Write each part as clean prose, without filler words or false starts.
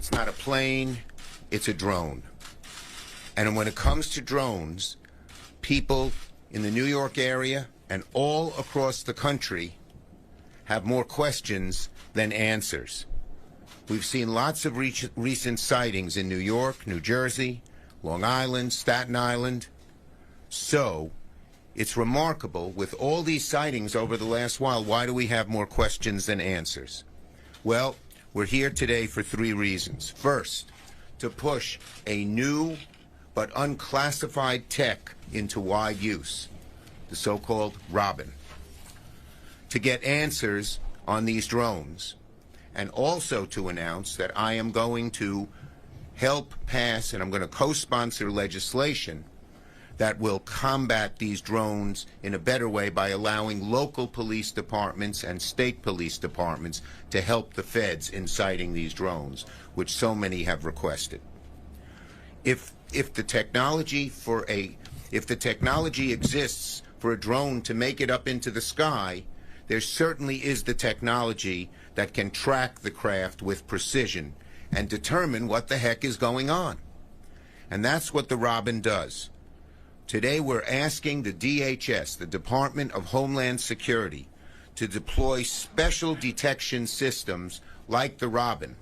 It's not a plane, it's a drone. And when it comes to drones, people in the New York area and all across the country have more questions than answers. We've seen lots of recent sightings in New York, New Jersey, Long Island, Staten Island. So it's remarkable, with all these sightings over the last while, why do we have more questions than answers? Well, we're here today for three reasons. First, to push a new but unclassified tech into wide use, the so-called Robin, to get answers on these drones, and also to announce that I am going to help pass, and I'm going to co-sponsor legislation that will combat these drones in a better way by allowing local police departments and state police departments to help the feds in sighting these drones, which so many have requested. If the technology exists for a drone to make it up into the sky, there certainly is the technology that can track the craft with precision and determine what the heck is going on. And that's what the Robin does. Today we're asking the DHS, the Department of Homeland Security, to deploy special detection systems like the Robin,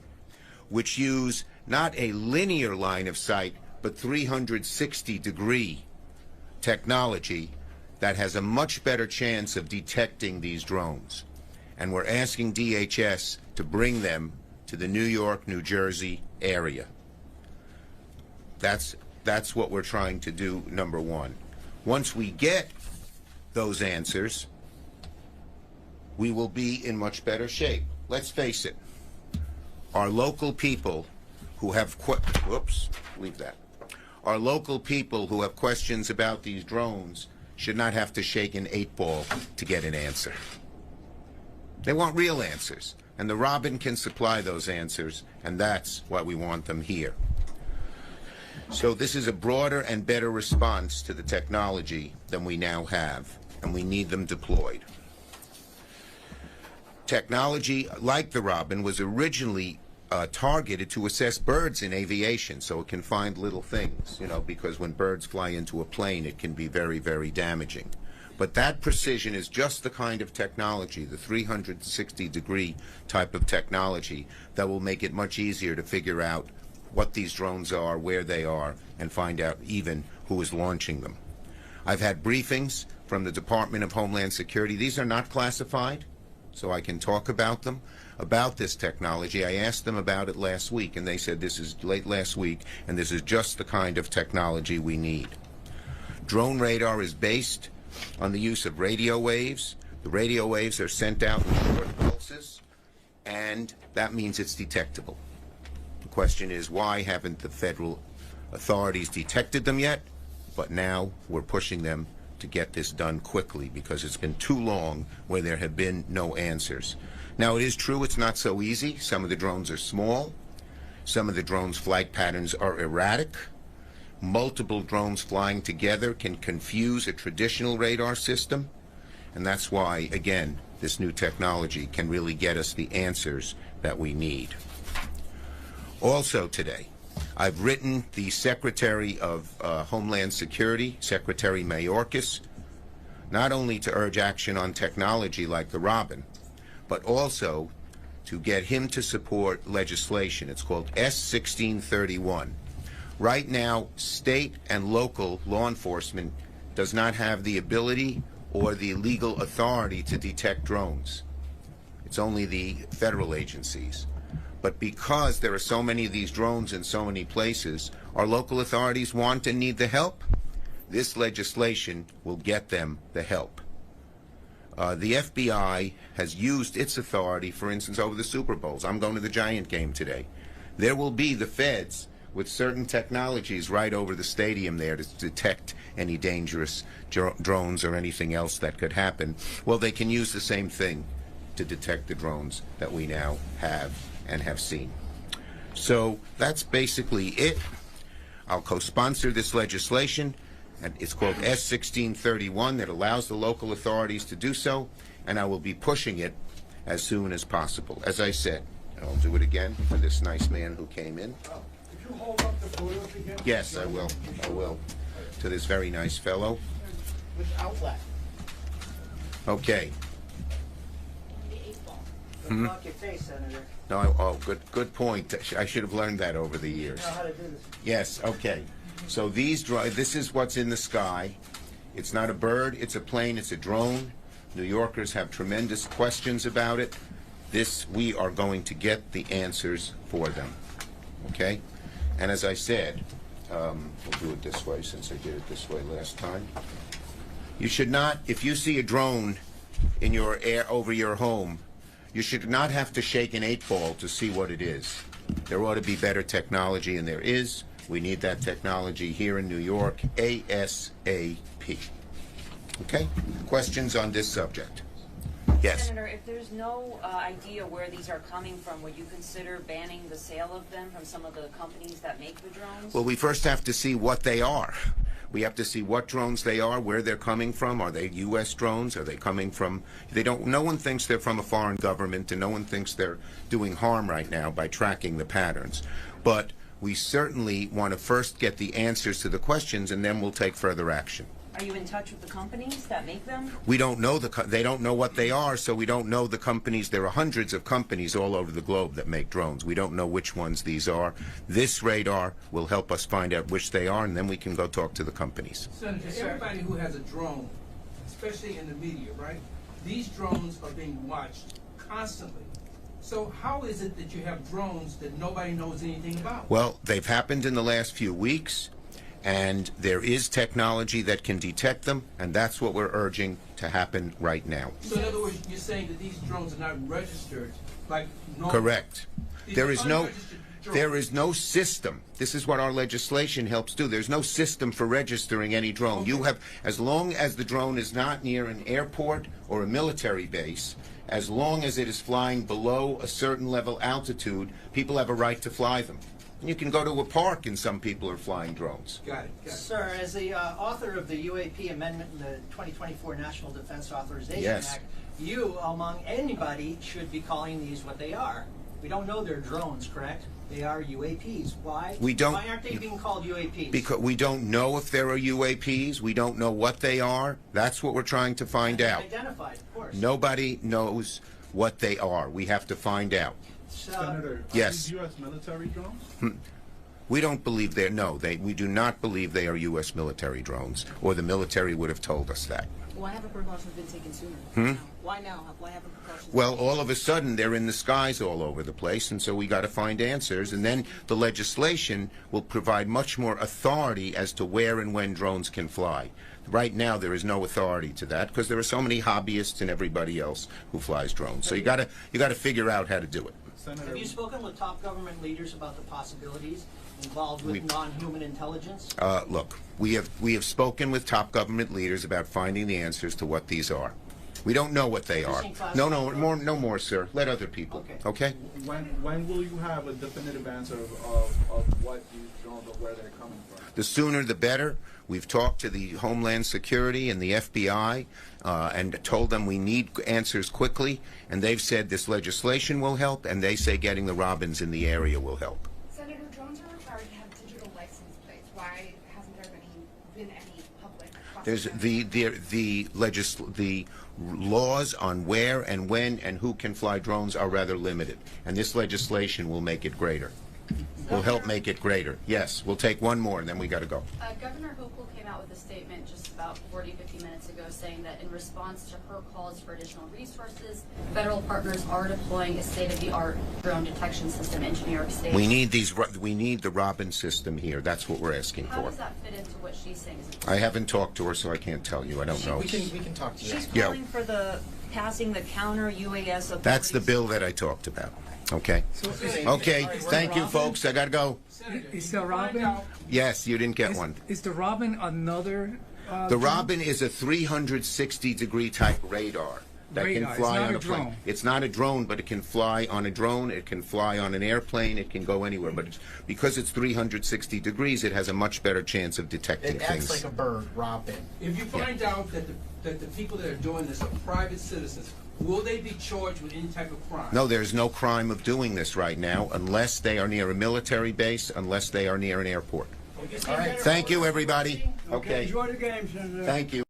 which use not a linear line of sight, but 360-degree technology that has a much better chance of detecting these drones. And we're asking DHS to bring them to the New York, New Jersey area. That's what we're trying to do, number one. Once we get those answers, we will be in much better shape. Let's face it, our local people who have Our local people who have questions about these drones should not have to shake an 8-ball to get an answer. They want real answers, and the Robin can supply those answers, and that's why we want them here. So this is a broader and better response to the technology than we now have, and we need them deployed. Technology like the Robin was originally targeted to assess birds in aviation, so it can find little things, because when birds fly into a plane, it can be very, very damaging. But that precision is just the kind of technology, the 360-degree type of technology, that will make it much easier to figure out what these drones are, where they are, and find out even who is launching them. I've had briefings from the Department of Homeland Security. These are not classified, so I can talk about them, about this technology. I asked them about it last week, and they said this is late last week, and this is just the kind of technology we need. Drone radar is based on the use of radio waves. The radio waves are sent out in short pulses, and that means it's detectable. The question is, why haven't the federal authorities detected them yet? But now we're pushing them to get this done quickly, because it's been too long where there have been no answers. Now, it is true it's not so easy. Some of the drones are small. Some of the drones' flight patterns are erratic. Multiple drones flying together can confuse a traditional radar system. And that's why, again, this new technology can really get us the answers that we need. Also today, I've written the Secretary of Homeland Security, Secretary Mayorkas, not only to urge action on technology like the Robin, but also to get him to support legislation. It's called S-1631. Right now, state and local law enforcement does not have the ability or the legal authority to detect drones. It's only the federal agencies. But because there are so many of these drones in so many places, our local authorities want and need the help. This legislation will get them the help. The FBI has used its authority, for instance, over the Super Bowls. I'm going to the Giant game today. There will be the feds with certain technologies right over the stadium there to detect any dangerous drones or anything else that could happen. Well, they can use the same thing to detect the drones that we now have and have seen. So that's basically it. I'll co-sponsor this legislation, and it's called S-1631, that allows the local authorities to do so, and I will be pushing it as soon as possible. As I said, I'll do it again for this nice man who came in. Could you hold up the photos again? Yes, I will. I will. To this very nice fellow. With outlet. Okay. Don't block your face, Senator. No, oh, good point. I should have learned that over the years. You know how to do this. Yes, okay. So this is what's in the sky. It's not a bird, it's a plane, it's a drone. New Yorkers have tremendous questions about it. We are going to get the answers for them. Okay? And as I said, we'll do it this way since I did it this way last time. You should not, if you see a drone in your air over your home, you should not have to shake an 8-ball to see what it is. There ought to be better technology, and there is. We need that technology here in New York ASAP. Okay? Questions on this subject? Yes. Senator, if there's no idea where these are coming from, would you consider banning the sale of them from some of the companies that make the drones? Well, we first have to see what they are. We have to see what drones they are, where they're coming from. Are they U.S. drones? Are they coming from? No one thinks they're from a foreign government, and no one thinks they're doing harm right now by tracking the patterns. But we certainly want to first get the answers to the questions, and then we'll take further action. Are you in touch with the companies that make them? We don't know they don't know what they are, so we don't know the companies. There are hundreds of companies all over the globe that make drones. We don't know which ones these are. This radar will help us find out which they are, and then we can go talk to the companies. Senator, everybody who has a drone, especially in the media, right? These drones are being watched constantly. So how is it that you have drones that nobody knows anything about? Well, they've happened in the last few weeks. And there is technology that can detect them, and that's what we're urging to happen right now. So in other words, you're saying that these drones are not registered like normal? Correct. There is no system. This is what our legislation helps do. There's no system for registering any drone. Okay. You have, as long as the drone is not near an airport or a military base, as long as it is flying below a certain level altitude, people have a right to fly them. You can go to a park and some people are flying drones. Got it. Sir, as the author of the UAP amendment in the 2024 National Defense Authorization Yes. Act, you, among anybody, should be calling these what they are. We don't know they're drones, correct? They are UAPs. Why? Why aren't they being called UAPs? Because we don't know if there are UAPs. We don't know what they are. That's what we're trying to find out. Identified, of course. Nobody knows what they are. We have to find out. Senator, yes. Are these U.S. military drones? We don't believe we do not believe they are U.S. military drones, or the military would have told us that. Why haven't precautions been taken sooner? Why now? Why haven't precautions Well, all of a sudden, they're in the skies all over the place, and so we got to find answers, and then the legislation will provide much more authority as to where and when drones can fly. Right now, there is no authority to that because there are so many hobbyists and everybody else who flies drones. So you got to figure out how to do it. Senator, Have you spoken with top government leaders about the possibilities involved with non-human intelligence? Look, we have spoken with top government leaders about finding the answers to what these are. We don't know what they are. No more, sir. Let other people. Okay? when will you have a definitive answer of what these drones or where they're coming from? The sooner the better. We've talked to the Homeland Security and the FBI and told them we need answers quickly, and they've said this legislation will help, and they say getting the Robins in the area will help. Senator, drones are required to have digital license plates. Why hasn't there been any public There's process? the laws on where and when and who can fly drones are rather limited, and this legislation will make it greater. Will help make it greater. Yes, we'll take one more, and then we got to go. Governor Hochul came out with a statement just about 50 minutes ago saying that in response to her calls for additional resources, federal partners are deploying a state-of-the-art drone detection system into New York State. We need the Robin system here. That's what we're asking How for. does that fit into what she's saying? I haven't talked to her, so I can't tell you. I don't know. We can talk to you. She's calling for the passing the counter UAS authorities. That's the bill that I talked about. Okay. Okay. Thank you, folks. I got to go. Is the Robin? Yes, you didn't get one. Is the Robin another? The Robin is a 360-degree type radar that can fly on a plane. It's not a drone, but it can fly on a drone. It can fly on an airplane. It can go anywhere. But because it's 360 degrees, it has a much better chance of detecting things. It acts like a bird, Robin. If you find out that the people that are doing this are private citizens, will they be charged with any type of crime? No, there's no crime of doing this right now unless they are near a military base, unless they are near an airport. All right. Thank you, everybody. Okay, Okay. enjoy the game, Senator. Thank you.